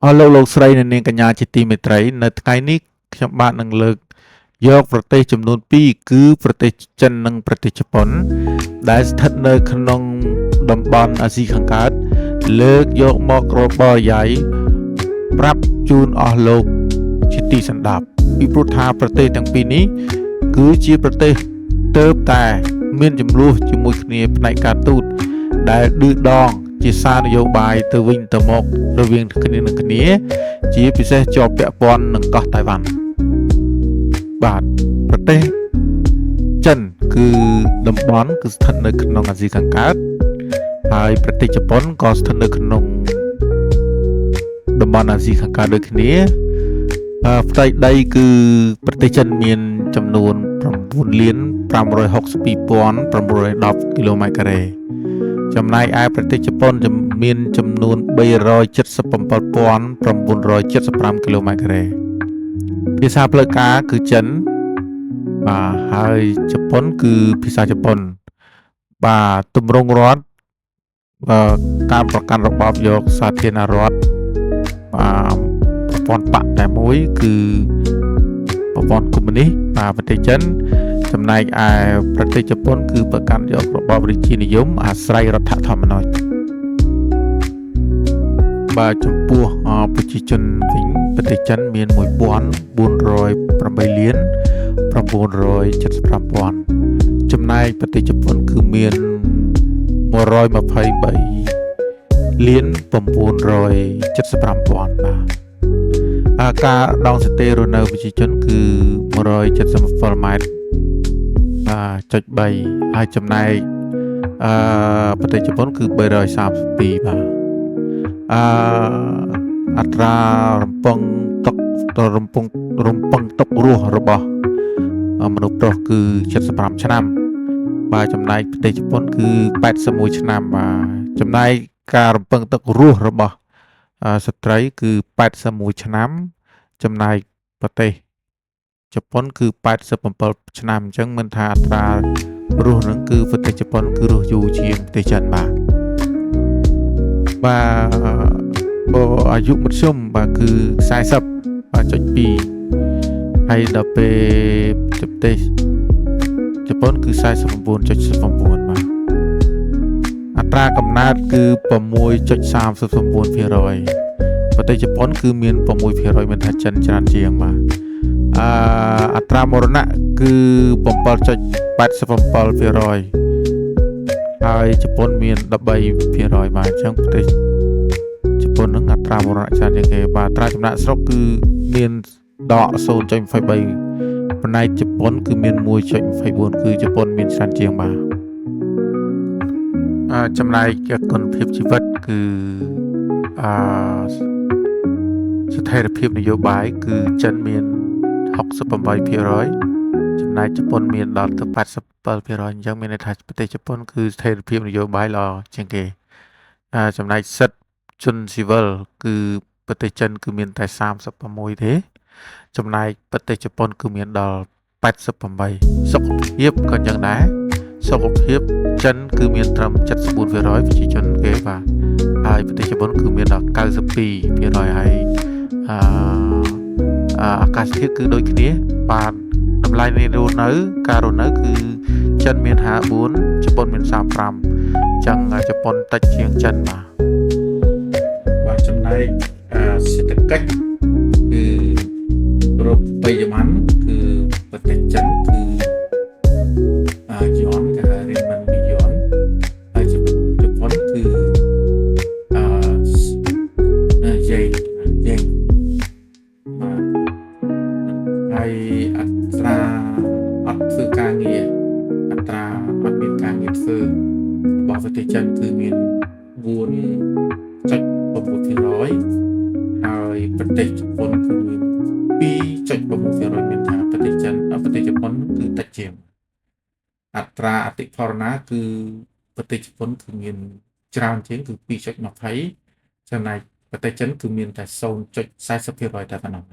អស់លោកស្រីនិងនាងកញ្ញាជាទីមេត្រីនៅថ្ងៃនេះខ្ញុំបាទនឹងលើកយកប្រទេសចំនួន2គឺប្រទេសចិននិងប្រទេសជប៉ុនដែលស្ថិតនៅក្នុងតំបន់អាស៊ីខាងកើតលើកយកមករបរយាយប្រាប់ជូនអស់លោកជាទីសន្តាប់ពីព្រោះថាប្រទេសទាំងពីរនេះគឺជាប្រទេសទៅតែមានចំនួនជាមួយគ្នាផ្នែកការទូតដែលឌឺដងជាសារនយោបាយទៅវិញទៅមករវាងគ្នានឹងគ្នាជាពិសេសជាប់ពាក់ព័ន្ធនឹងកោះតៃវ៉ាន់បាទប្រទេសចិនគឺតំបន់គឺស្ថិតនៅក្នុងអាស៊ីខាងកើតហើយប្រទេសជប៉ុនក៏ស្ថិតនៅក្នុងតំបន់អាស៊ីខាងកើតដូចគ្នាផ្ទៃដីគឺប្រទេសចិនមានចំនួន 9,562,910 គីឡូម៉ែត្រការ៉េចំណែកឯប្រទេសជប៉ុនមានចំនួន 377,975 គីឡូម៉ែត្រការ៉េភាសាផ្លូវការគឺចិនបាទហើយជប៉ុនគឺភាសាជប៉ុនបាទទម្រង់រដ្ឋការប្រកាន់របបយកសាធារណរដ្ឋប្រព័ន្ធបកតែមួយគឺប្រព័ន្ធកុម្មុយនីសបាទប្រទេសចិនចំណែកឯប្រទេសជប៉ុនគឺប្រកាន់យករបបរាជានិយមអាស្រ័យរដ្ឋធម្មនុញ្ញបាទចំពោះប្រជាជនវិញប្រទេសចិនមាន 1,408,975,000 ចំណែកប្រទេសជប៉ុនគឺមាន 123,975,000 បាទការដងសតេរនៅប្រជាជនគឺ177ម៉ែត្រចុច3ហើយចំណែកប្រទេសជប៉ុនគឺ332បាទអត្រារំពឹងទុករស់របស់មនុស្សប្រុសគឺ75ឆ្នាំបាទចំណែកប្រទេសជប៉ុនគឺ81ឆ្នាំបាទចំណែកការរំពឹងទុករស់របស់ស្ត្រីគឺ81ឆ្នាំចំណែកប្រទេសជប៉ុនគឺ87ឆ្នាំអញ្ចឹងមិនថាអត្រារស់នឹងគឺប្រទេសជប៉ុនគឺរស់យូរជាងប្រទេសចិនបាទអាយុមធ្យមបាទគឺ40.2ហើយដល់ពេលប្រទេសជប៉ុនគឺ49.09បាទអត្រាកំណើតគឺ 6.39% ប្រទេសជប៉ុនគឺមាន 6% មានថាចិនច្រើនជាងបាទអត្រាមរណៈគឺ 7.87% ហើយជប៉ុនមាន 13% បាទអញ្ចឹងប្រទេសជប៉ុននឹងអត្រាមរណៈច្រើនជាងគេបាទអត្រាចំណាក់ស្រុកគឺមានដក 0.23 ប៉ុន្តែជប៉ុនគឺមាន 1.24 គឺជប៉ុនមានច្រើនជាងបាទចំណែកគុណភាពជីវិតគឺស្ថិរភាពនយោបាយគឺចិនមាន 68% ចំណែកជប៉ុនមានដល់ទៅ 87% អញ្ចឹងមានន័យថាប្រទេសជប៉ុនគឺស្ថិរភាពនយោបាយល្អជាងគេចំណែកសិទ្ធិជនស៊ីវិលគឺប្រទេសចិនគឺមានតែ36ទេចំណែកប្រទេសជប៉ុនគឺមានដល់88សុខភាពក៏អញ្ចឹងដែរសុខភាពចិនគឺមានត្រឹម 74% ប្រជាជនគេបាទហើយប្រទេសជប៉ុនគឺមានដល់ 92% ហើយអាកាសធាតុគឺដូចគ្នាបាទតម្លៃនៃរស់នៅការរស់នៅគឺចិនមាន54ជប៉ុនមាន35អញ្ចឹងជប៉ុនតិចជាងចិនបាទចំណែកសេដ្ឋកិច្ចគឺរូបិយប័ណ្ណគឺប្រទេសចិនគឺយួនគេហៅរៀនមិនពីយួនហើយជប៉ុនគឺយេហើយអត្រាអត់ធ្វើការងារអត្រាអត់មានការងារធ្វើរបស់ប្រទេសចិនគឺមាន 4.6% ហើយប្រទេសជប៉ុនគឺមាន 2.6% មានថាប្រទេសជប៉ុនគឺតិចជាងអត្រាអតិផរណាគឺប្រទេសជប៉ុនគឺមានច្រើនជាងគឺ 2.20 ចំណែកប្រទេសចិនគឺមានតែ 0.40% តែប៉ុណ្ណោះ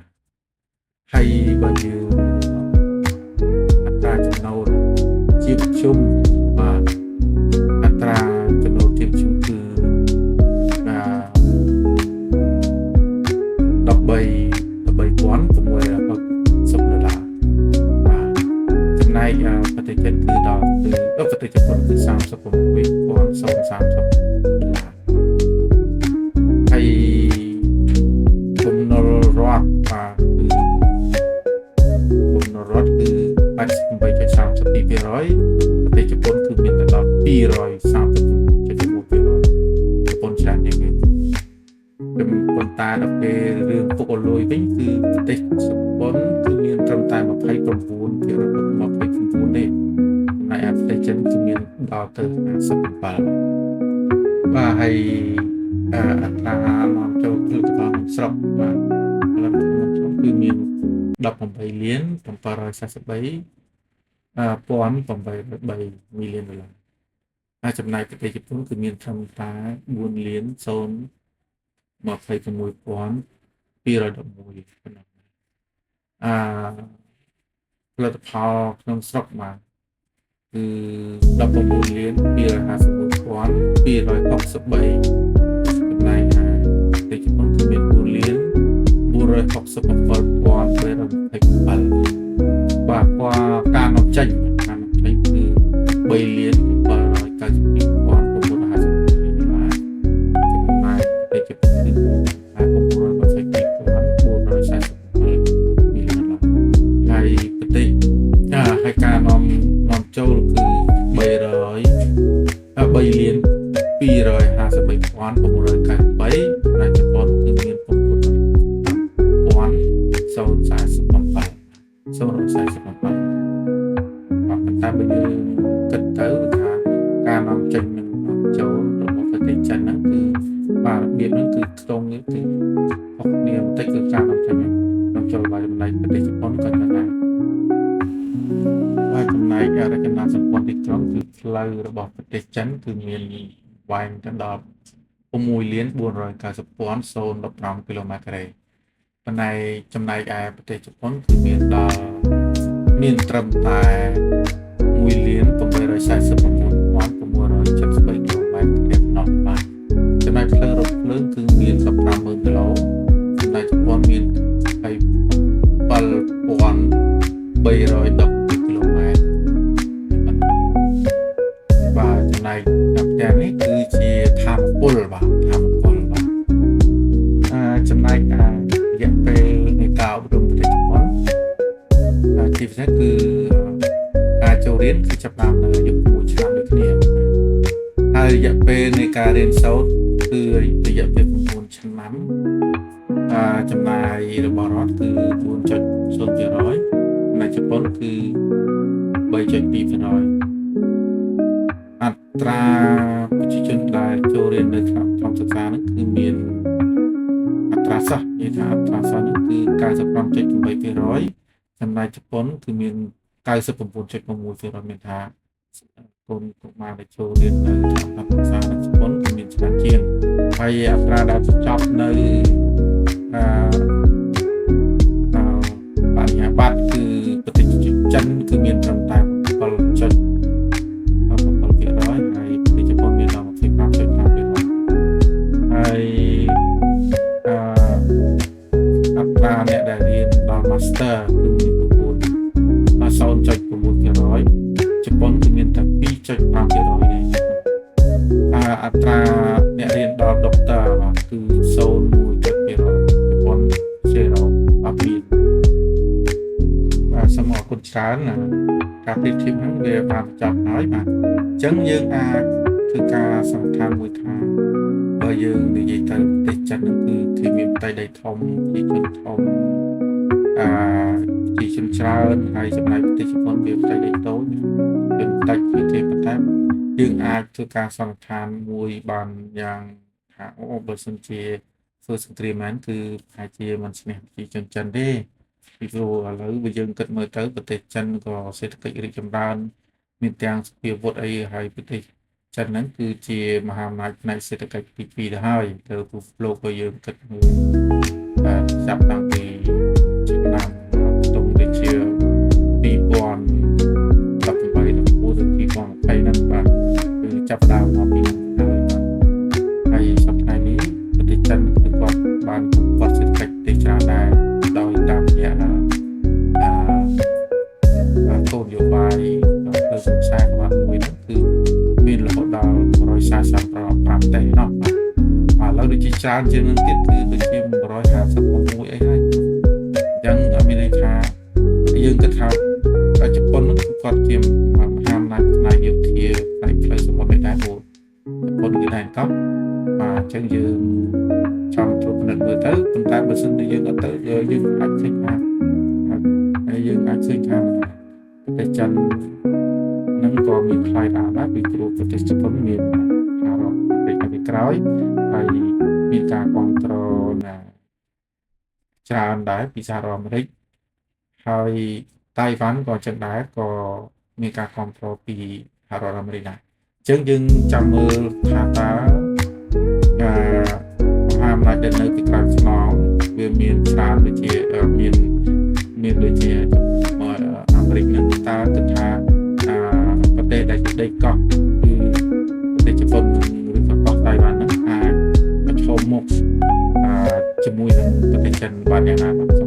ហើយបើយើងអត្រាចំណូលជាមធ្យមបាទអត្រាចំណូលជាមធ្យមគឺ $30 ហើយបំណុលរដ្ឋបាទគឺបំណុលរដ្ឋគឺ 88.32% ប្រទេសជប៉ុនគឺមានតែដល់ 230.1% ជប៉ុនច្រើនជាងគេប៉ុន្តែដល់ពេលរឿងពុករលួយវិញគឺប្រទេសជប៉ុនគឺមានត្រឹមតែ 29% ទេចំណែកឯប្រទេសចិនគឺមានដល់ទៅ 57% បាទហើយអត្រានាំចូលផលិតផលក្នុងស្រុកបាទផលិតផលក្នុងស្រុកគឺមាន 18 លាន 743.803 មីលានដុល្លារហើយចំណែកប្រទេសជប៉ុនគឺមានត្រឹមតែ 4 លាន 026,211 ប៉ុណ្ណោះផលិតផលក្នុងស្រុកបាទគឺ 19 លាន 251,263 ចំណែកឯប្រទេសជប៉ុនគឺមាន 4 លាន 467,327 បាទការនាំចេញគឺ 3 លាន 792,950 លានដុល្លារចំណែកប្រទេសជប៉ុនគឺ 922,447 លានដុល្លារហើយប្រទេសហើយការនាំចូលគឺ 3 លាន 253,993 ចំណែកជប៉ុនគឺមាន 9,047 បាទប៉ុន្តែបើយើងគិតទៅថាការនាំចេញនិងនាំចូលរបស់ប្រទេសចិនហ្នឹងគឺបាទរបៀបហ្នឹងគឺខ្ទង់នេះគឺខុសគ្នាបន្តិចគឺការនាំចេញនាំចូលរបស់ចំណែកប្រទេសជប៉ុនក៏យ៉ាងដែរបាទចំណែករចនាសម្ព័ន្ធទីក្រុងគឺផ្លូវរបស់ប្រទេសចិនគឺមានវែងទៅដល់ 6 លាន 490,015 គីឡូម៉ែត្រការ៉េប៉ុន្តែចំណែកឯប្រទេសជប៉ុនគឺមានត្រឹមតែ 1 លាន 849,673 គីឡូម៉ែត្រការ៉េប៉ុណ្ណោះបាទចំណែកផ្លូវរថភ្លើងគឺមាន 15,000 គីឡូចំណែកជប៉ុនមាន 27,310 គីឡូម៉ែត្របាទចំណែកទាំងនេះគឺជាថាមពលបាទចំណែករយៈពេលនៃការអប់រំប្រទេសជប៉ុនទីពិសេសគឺការចូលរៀនគឺចាប់ផ្ដើមនៅអាយុ 6 ឆ្នាំដូចគ្នាហើយរយៈពេលនៃការរៀនសូត្រគឺរយៈពេល 9 ឆ្នាំចំណាយរបស់រដ្ឋគឺ 4.0% នៅជប៉ុនគឺ 3.2% អត្រាប្រជាជនដែលចូលរៀននៅក្នុងសិក្សានោះគឺមានអត្រាសិស្សនិយាយថាអត្រាសិស្សនេះគឺ 95.8% ចំណែកជប៉ុនគឺមាន 99.6% មានថាកូនកុមារដែលចូលរៀននៅក្នុងសិក្សានៅជប៉ុនគឺមានច្រើនជាងហើយអត្រាដែលបញ្ចប់នៅបរិញ្ញាបត្រគឺប្រទេសចិនគឺមានត្រឹមតែ 7.7% ហើយប្រទេសជប៉ុនមានដល់ 25.5% ហើយអត្រាអ្នកដែលរៀនដល់ Master គឺមាន 0.9% ជប៉ុនគឺមានតែ 2.5% ទេអត្រាអ្នករៀនដល់ Doctor បាទគឺ 0.1% ជប៉ុន 0 អត់មានបាទសូមអរគុណច្រើនការប្រៀបធៀបហ្នឹងវាបានបញ្ចប់ហើយបាទអញ្ចឹងយើងអាចធ្វើការសន្និដ្ឋានមួយថាបើយើងនិយាយទៅប្រទេសចិនហ្នឹងគឺមានផ្ទៃដីធំជាជនធំជាជនច្រើនហើយចំណែកប្រទេសជប៉ុនវាផ្ទៃដីតូចជនតិចជាទេប៉ុន្តែយើងអាចធ្វើការសន្និដ្ឋានមួយបានយ៉ាងថាបើសិនជាធ្វើសង្គ្រាមហ្នឹងគឺប្រហែលជាមិនឈ្នះប្រជាជនចិនទេពីព្រោះឥឡូវបើយើងគិតមើលទៅប្រទេសចិនក៏សេដ្ឋកិច្ចរីកចម្រើនមានទាំងសុភាវុធអីហើយប្រទេសចិនហ្នឹងគឺជាមហាអំណាចផ្នែកសេដ្ឋកិច្ចទី2ទៅហើយទៅពិភពលោកក៏យើងគិតមើលចាប់តាំងពីឆ្នាំខ្ទង់ដូចជា 2018 ហ្នឹងបាទគឺចាប់ផ្ដើមមកពីហើយសប្តាហ៍នេះប្រទេសចិនគឺគាត់បានពង្រឹងសេដ្ឋកិច្ចទីច្រើនដែរដោយតាមរយៈគោលនយោបាយផ្លូវសង្សារក្បាលមួយហ្នឹងគឺមានរហូតដល់ 140 ច្រើនជាងនឹងទៀតគឺដូចជា156អីហើយអញ្ចឹងមានន័យថាយើងគិតថាជប៉ុនហ្នឹងគឺគាត់ជាមហាអំណាចផ្នែកយោធាផ្នែកផ្លូវសមុទ្រនេះដែរព្រោះជប៉ុនគឺដែនកោះបាទអញ្ចឹងយើងចង់ត្រួតពិនិត្យមើលទៅប៉ុន្តែបើសិនជាយើងអត់ទៅយើងអាចឃើញថាហើយយើងអាចឃើញថាប្រទេសចិននឹងក៏មានផ្លៃដែរពីព្រោះប្រទេសជប៉ុនមានអារម្មណ៍ពីក្រោយហើយមានការគ្រប់គ្រងច្រើនដែរពីសហរដ្ឋអាមេរិកហើយតៃវ៉ាន់ក៏ចឹងដែរក៏មានការគ្រប់គ្រងពីសហរដ្ឋអាមេរិកដែរអញ្ចឹងយើងចាំមើលថាតើមហាអំណាចដែលនៅពីក្រោយខ្នងវាមានច្រើនដូចជាមានដូចជាអាមេរិកនឹងតើគិតថាប្រទេសដែលជាដីកោះគឺប្រទេសជប៉ុនឬក៏កោះតៃវ៉ាន់ហ្នឹងអាចប្រឈមមុខជាមួយនឹងប្រទេសចិនបានយ៉ាងណាបាទ